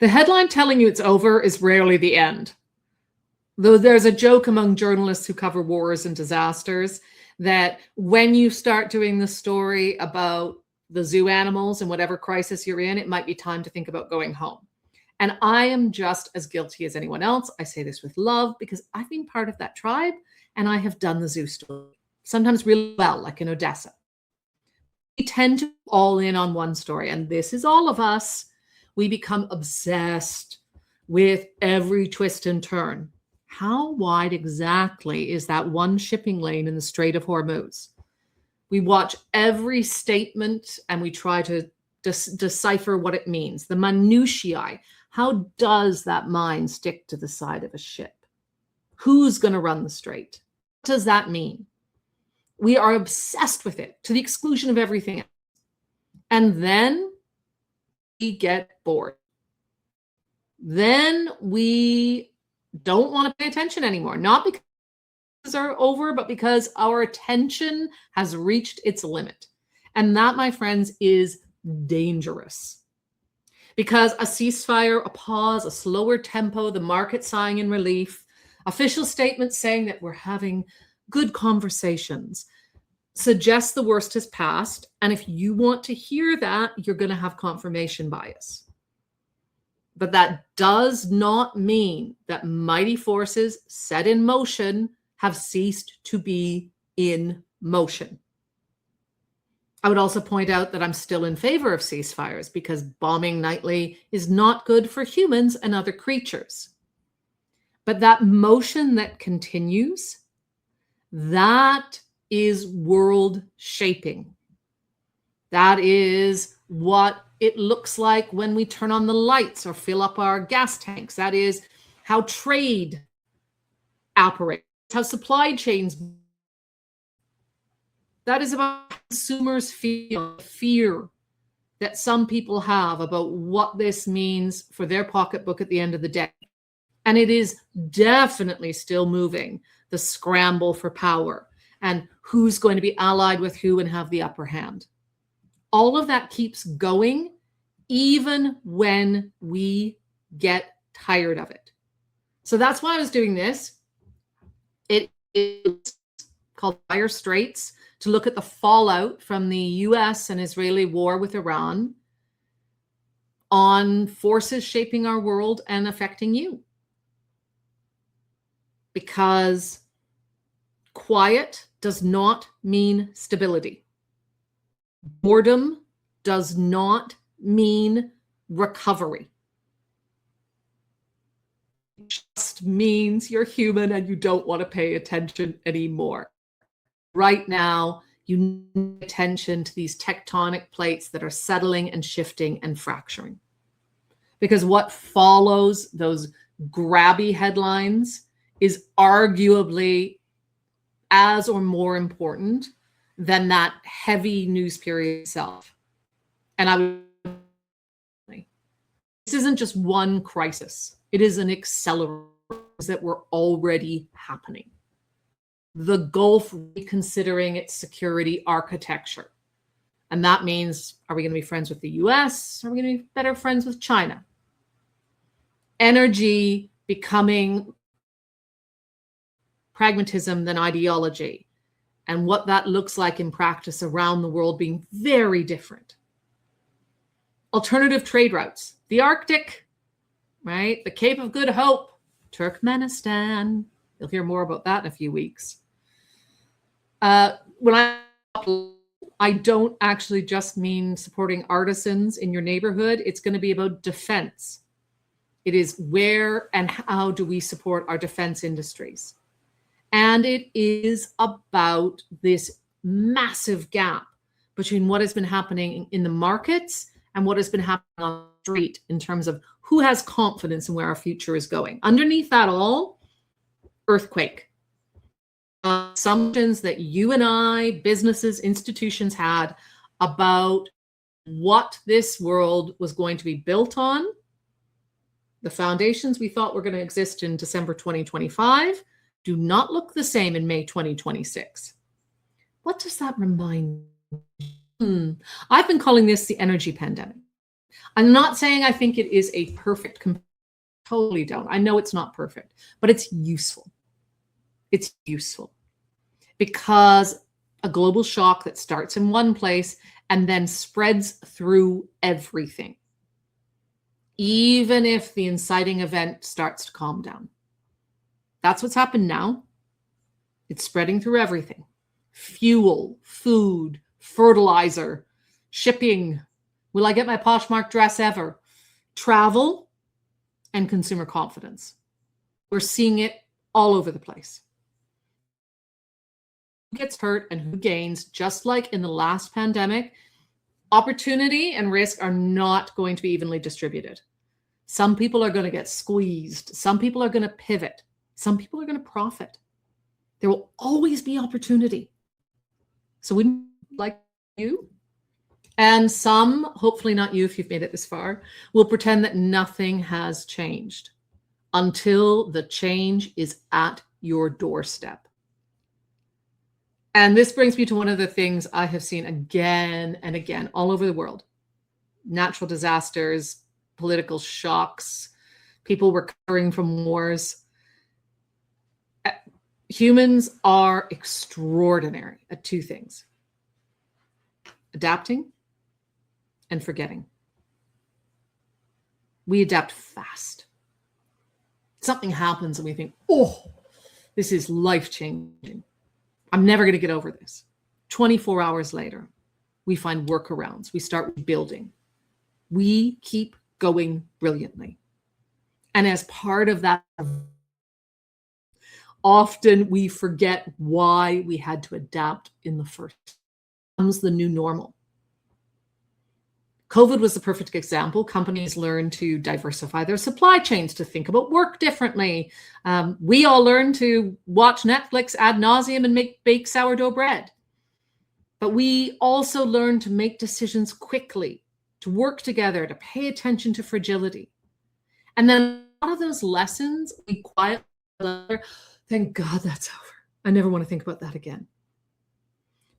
The headline telling you it's over is rarely the end. Though there's a joke among journalists who cover wars and disasters that when you start doing the story about the zoo animals and whatever crisis you're in, it might be time to think about going home. And I am just as guilty as anyone else. I say this with love because I've been part of that tribe and I have done the zoo story, sometimes really well, like in Odessa. We tend to all in on one story, and this is all of us. We become obsessed with every twist and turn. How wide exactly is that one shipping lane in the Strait of Hormuz? We watch every statement and we try to decipher what it means. The minutiae. How does that mine stick to the side of a ship? Who's going to run the strait? What does that mean? We are obsessed with it to the exclusion of everything else. And then we get bored. Then we don't want to pay attention anymore. Not because are over, but because our attention has reached its limit. And that, my friends, is dangerous. Because a ceasefire, a pause, a slower tempo, the market sighing in relief, official statements saying that we're having good conversations suggests the worst has passed. And if you want to hear that, you're going to have confirmation bias. But that does not mean that mighty forces set in motion have ceased to be in motion. I would also point out that I'm still in favor of ceasefires because bombing nightly is not good for humans and other creatures. But that motion that continues, that is world shaping. That is what it looks like when we turn on the lights or fill up our gas tanks. That is how trade operates, how supply chains. That is about consumers feel fear that some people have about what this means for their pocketbook at the end of the day. And it is definitely still moving the scramble for power and who's going to be allied with who and have the upper hand. All of that keeps going even when we get tired of it. So that's why I was doing this. It is called Fire Straits, to look at the fallout from the US and Israeli war with Iran on forces shaping our world and affecting you. Because quiet does not mean stability. Boredom does not mean recovery. It just means you're human and you don't want to pay attention anymore. Right now, you need attention to these tectonic plates that are settling and shifting and fracturing. Because what follows those grabby headlines is arguably as or more important than that heavy news period itself. And this isn't just one crisis. It is an accelerator that were already happening. The Gulf reconsidering its security architecture. And that means, are we going to be friends with the US? Are we going to be better friends with China? Energy becoming pragmatism than ideology. And what that looks like in practice around the world being very different. Alternative trade routes. The Arctic, right? The Cape of Good Hope, Turkmenistan. You'll hear more about that in a few weeks. When I don't actually just mean supporting artisans in your neighborhood. It's going to be about defense. It is where and how do we support our defense industries? And it is about this massive gap between what has been happening in the markets and what has been happening on the street in terms of who has confidence in where our future is going. Underneath that all, earthquake. Assumptions that you and I, businesses, institutions had about what this world was going to be built on. The foundations we thought were going to exist in December 2025 do not look the same in May 2026. What does that remind me? I've been calling this the energy pandemic I'm not saying I think it is a perfect, totally don't. I know it's not perfect, but it's useful. It's useful because a global shock that starts in one place and then spreads through everything, even if the inciting event starts to calm down. That's what's happened now. It's spreading through everything. Fuel, food, fertilizer, shipping. Will I get my Poshmark dress ever? Travel and consumer confidence. We're seeing it all over the place. Who gets hurt and who gains, just like in the last pandemic, opportunity and risk are not going to be evenly distributed. Some people are going to get squeezed. Some people are going to pivot. Some people are going to profit. There will always be opportunity. So we like you. And some, hopefully not you if you've made it this far, will pretend that nothing has changed until the change is at your doorstep. And this brings me to one of the things I have seen again and again all over the world. Natural disasters, political shocks, people recovering from wars. Humans are extraordinary at two things: adapting and forgetting. We adapt fast. Something happens and we think, oh, this is life-changing. I'm never going to get over this. 24 hours later, we find workarounds. We start rebuilding. We keep going brilliantly. And as part of that, often we forget why we had to adapt in the first place. Comes the new normal. COVID was the perfect example. Companies learned to diversify their supply chains, to think about work differently. We all learned to watch Netflix ad nauseum and bake sourdough bread. But we also learned to make decisions quickly, to work together, to pay attention to fragility. And then a lot of those lessons, we quietly learn, thank God that's over. I never want to think about that again.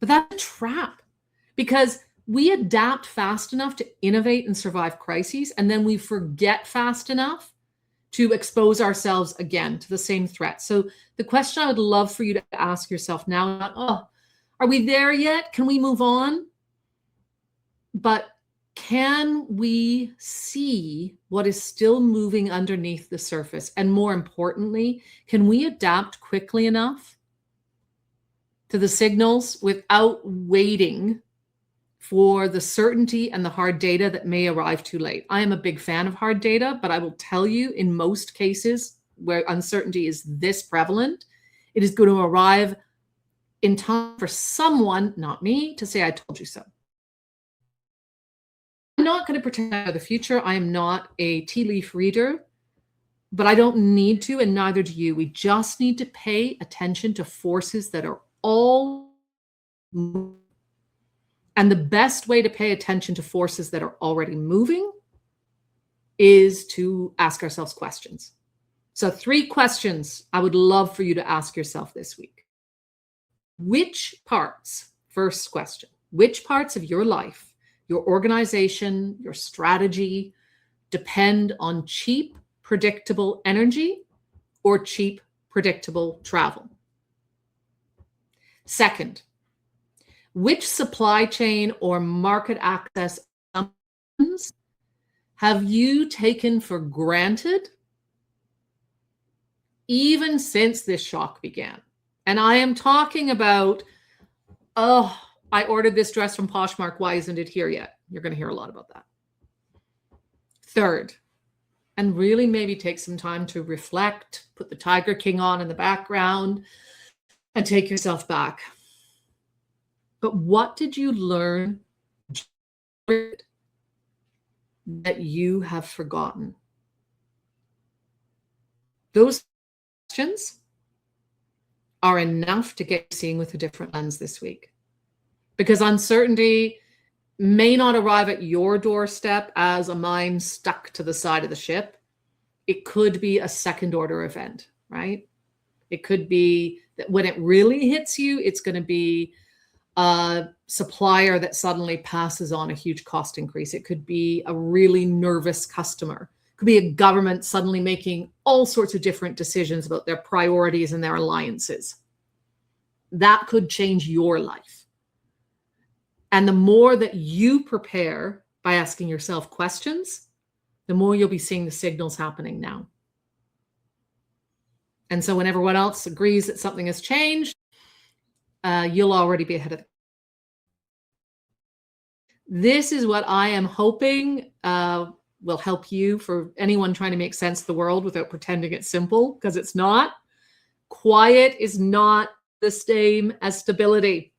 But that's a trap, because we adapt fast enough to innovate and survive crises, and then we forget fast enough to expose ourselves again to the same threat. So the question I would love for you to ask yourself now, not, oh, are we there yet? Can we move on? But can we see what is still moving underneath the surface? And more importantly, can we adapt quickly enough to the signals without waiting for the certainty and the hard data that may arrive too late? I am a big fan of hard data, but I will tell you, in most cases where uncertainty is this prevalent, it is going to arrive in time for someone, not me, to say, I told you so. I'm not going to pretend I know the future. I am not a tea leaf reader, but I don't need to, and neither do you. We just need to pay attention to forces that are all moving. And the best way to pay attention to forces that are already moving is to ask ourselves questions. So 3 questions I would love for you to ask yourself this week. Which parts, first question, which parts of your life, your organization, your strategy depend on cheap, predictable energy or cheap, predictable travel? Second, which supply chain or market access assumptions have you taken for granted even since this shock began? And I am talking about, oh, I ordered this dress from Poshmark. Why isn't it here yet? You're going to hear a lot about that. Third, and really maybe take some time to reflect, put the Tiger King on in the background, and take yourself back. But what did you learn that you have forgotten? Those questions are enough to get you seeing with a different lens this week. Because uncertainty may not arrive at your doorstep as a mine stuck to the side of the ship. It could be a second order event, right? It could be that when it really hits you, it's going to be a supplier that suddenly passes on a huge cost increase. It could be a really nervous customer. It could be a government suddenly making all sorts of different decisions about their priorities and their alliances. That could change your life. And the more that you prepare by asking yourself questions, the more you'll be seeing the signals happening now. And so when everyone else agrees that something has changed, you'll already be ahead of it. This is what I am hoping will help you, for anyone trying to make sense of the world without pretending it's simple, because it's not. Quiet is not the same as stability.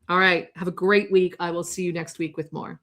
All right. Have a great week. I will see you next week with more.